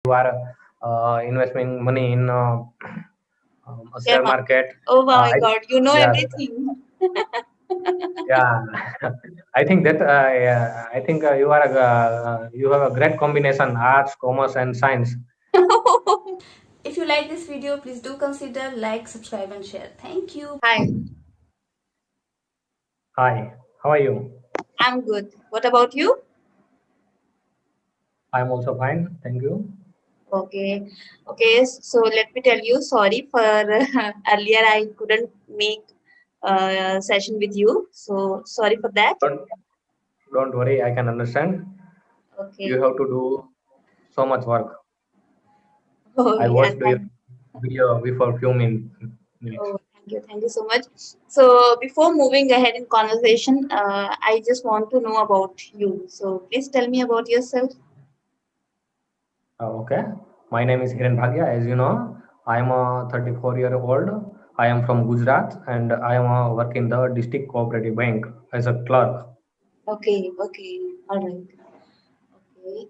you are investing money in a Share share market. market. Oh my I God, you know Yeah, everything. yeah. I think that yeah, I think you have a great combination: arts, commerce, and science. If you like this video, please do consider like, subscribe and share. Thank you. Hi, Hi, how are you? I'm good. What about you? I'm also fine, thank you. Okay, okay. So let me tell you, sorry for earlier I couldn't make session with you. So sorry for that. Don't don't worry, I can understand. Okay. You have to do so much work. Oh I yeah, watched your video before few minutes. oh, thank you so much. So before moving ahead in conversation, I just want to know about you. So please tell me about yourself. Okay, my name is Hiren Bhagia. As you know, I am a 34-year-old. I am from Gujarat and I am work in the district cooperative bank as a clerk. Okay, okay, all right. Okay,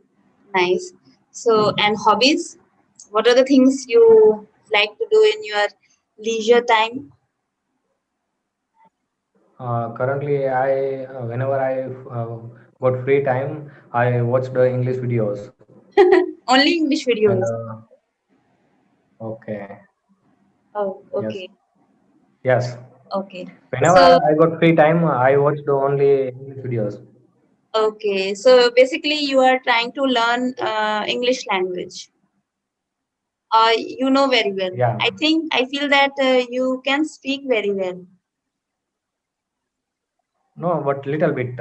nice. So and hobbies? What are the things you like to do in your leisure time? Currently, whenever I got free time, I watch the English videos. Only English And videos. okay, Oh, yes, okay, yes. okay. Whenever So I got free time, I watch the only English videos. okay, so basically you are trying to learn English language. You know very well. Yeah, I feel that you can speak very well. no, but little bit.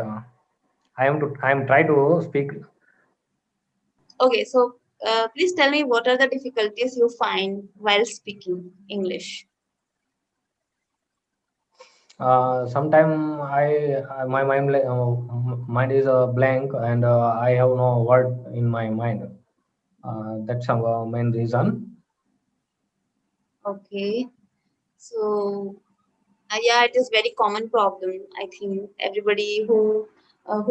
I am try to speak. Okay, so please tell me what are the difficulties you find while speaking English? Sometime my mind is blank and I have no word in my mind. That's our main reason. Okay, so yeah, it is very common problem. I think everybody who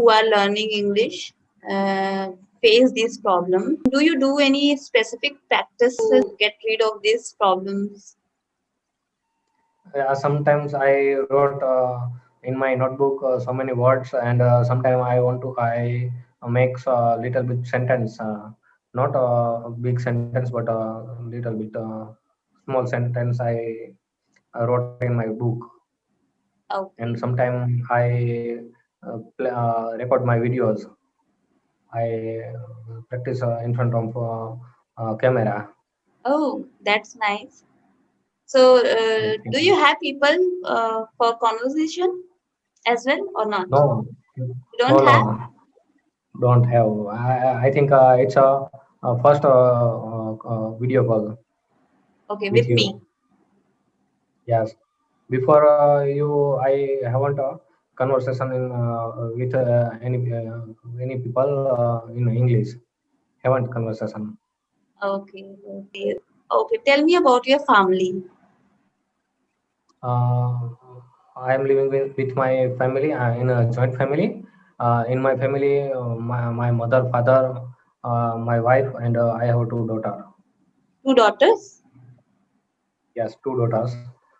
are learning English uh, face this problem. Do you do any specific practices to get rid of these problems? Sometimes I wrote in my notebook so many words, and sometimes I makes a little bit sentence, not a big sentence, but a little bit small sentence. I wrote in my book, and Okay. sometimes I record my videos. I practice in front of camera. Oh, that's nice. So, Thank do you. you have people for conversation as well or not? No, You don't no, have? don't have. I think it's a first video call Okay, with with me. you. Yes. Before I haven't a conversation with any people in English. Haven't conversation. Okay, okay, okay. Tell me about your family. Uh, I am living with my family in a joint family. In my family, my mother, father, my wife, and I have two daughters. Two daughters. Yes, two daughters.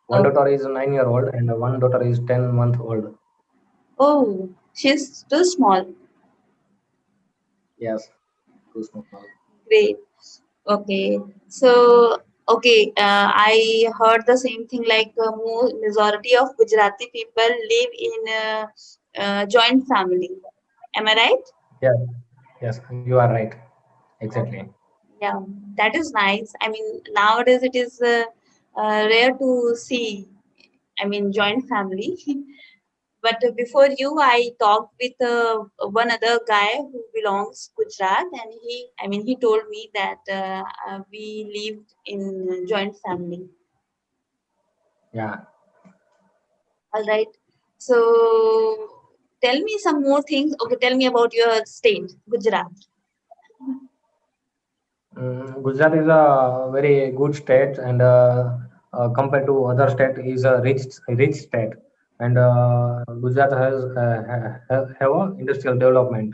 One Oh, daughter is 9 year old and one daughter is 10 month old. oh, she's too small. Yes, too small. Great. Okay. So, okay, I heard the same thing like majority of Gujarati people live in joint family. Am I right? Yes, yes, you are right. Oh, Exactly. yeah, that is nice. I mean, nowadays it is rare to see, I mean, joint family. But before you, I talked with one other guy who belongs Gujarat, and he told me that we lived in joint family. Yeah. All right. So tell me some more things. Okay, tell me about your state, Gujarat. Gujarat is a very good state, and compared to other state, is a rich state. And Gujarat has have a industrial development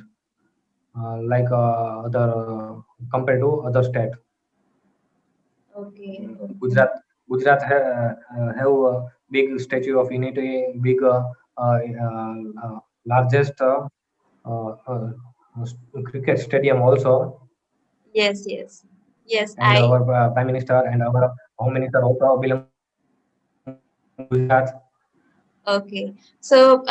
like other compared to other state. Okay. Gujarat, have a big Statue of Unity, big largest uh, uh, cricket stadium also, Yes, yes. Yes, and I our prime minister and our home minister also belong to Gujarat. okay. So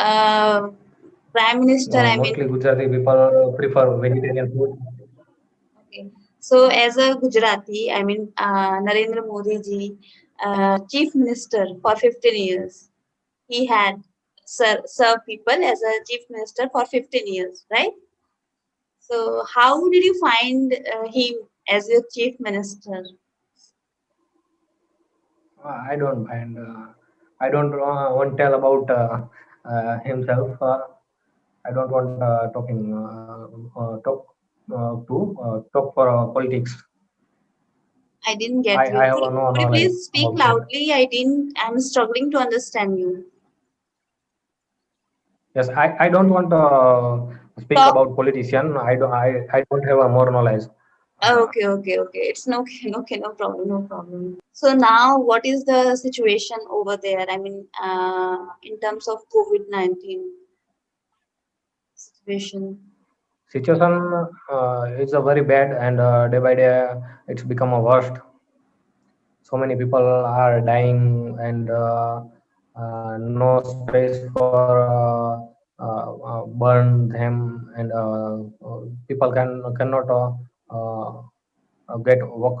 Prime Minister, I mean, Mostly Gujarati people prefer vegetarian food. okay. So as a Gujarati, I mean, Narendra Modi ji, Chief Minister for 15 years. He had served people as a Chief Minister for 15 years, right? So how did you find him as your Chief Minister? I don't mind. I don't want tell about himself. I don't want talk for politics. I didn't get you. I have no Could you knowledge please speak about that. loudly? I didn't. I'm struggling to understand you. Yes, I don't want to speak Talk. about politician. I don't have a more knowledge. Uh, Okay, okay, okay. It's no okay, okay, no problem, no problem. So now, what is the situation over there? I mean, in terms of COVID-19 situation. Situation is a very bad, and day by day it's become a worst. So many people are dying, and no space for burn them, and people cannot get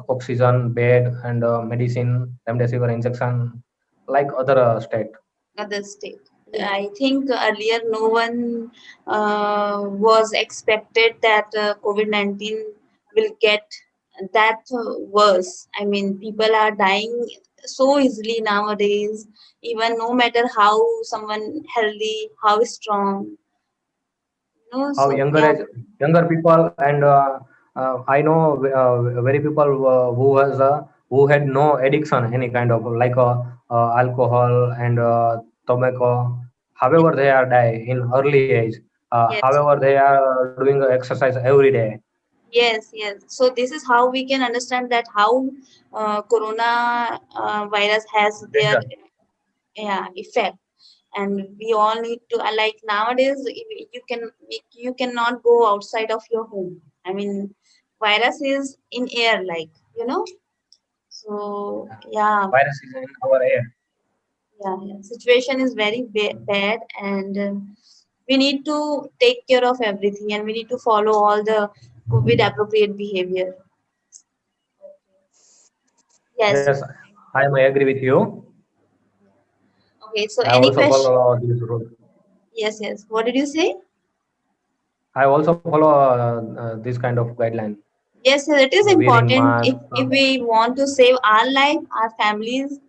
oxygen, bed, and medicine, remdesivir injection, like other state. Other state. I think earlier no one was expected that COVID-19 will get that worse. I mean, people are dying so easily nowadays, even no matter how someone healthy, how strong, How so yeah, younger people, and I know very people who had no addiction, any kind of like alcohol and tobacco. However, they are die in early age. yes. However, they are doing exercise every day. Yes, yes. So this is how we can understand that how corona virus has their Danger. yeah effect, and we all need to like nowadays you cannot go outside of your home. I mean, virus is in air, like So yeah, Virus is in our air. yeah. Situation is very bad, and we need to take care of everything, and we need to follow all the COVID appropriate behavior. Yes. Yes, I may agree with you. Okay. So I any also question? follow this rule. Yes, yes. What did you say? I also follow this kind of guideline. Yes, sir, it is Wearing important mask. if we want to save our life, our families,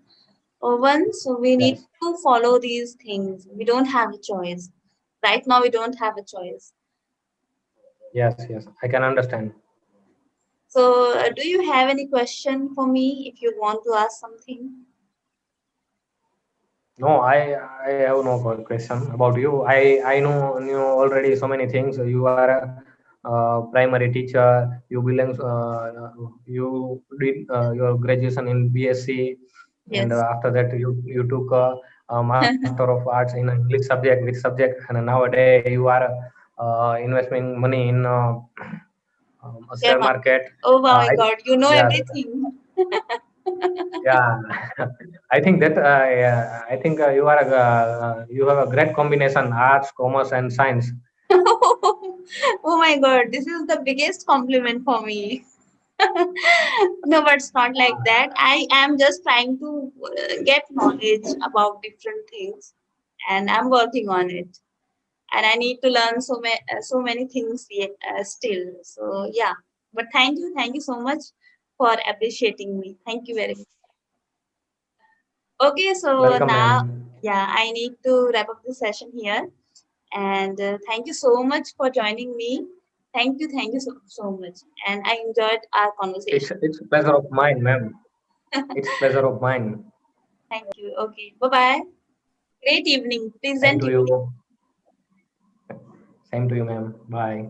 or one. So we need Yes, to follow these things. We don't have a choice. Right now, we don't have a choice. yes. I can understand. So, do you have any question for me if you want to ask something? No, I have no question about you. I know knew already so many things. You are a primary teacher. You belong. You did your graduation in BSc, and Yes. after that you took a Master of Arts in English subject, which subject, and nowadays you are investing money in a share Share market. market. Oh my I God, you know Yeah, everything. yeah. I think that yeah, I think you have a great combination: arts, commerce, and science. Oh my God, this is the biggest compliment for me. No, but it's not like that. I am just trying to get knowledge about different things, and I'm working on it. And I need to learn so many things yet, still. So yeah, but thank you so much for appreciating me. Thank you very much. Okay, so Welcome, now ma'am. yeah, I need to wrap up the session here. And thank you so much for joining me. Thank you so much. And I enjoyed our conversation. It's a pleasure of mine, ma'am. It's pleasure of mine. Thank you. Okay, bye bye. Great evening, Same pleasant to evening. you. Same to you, ma'am. Bye.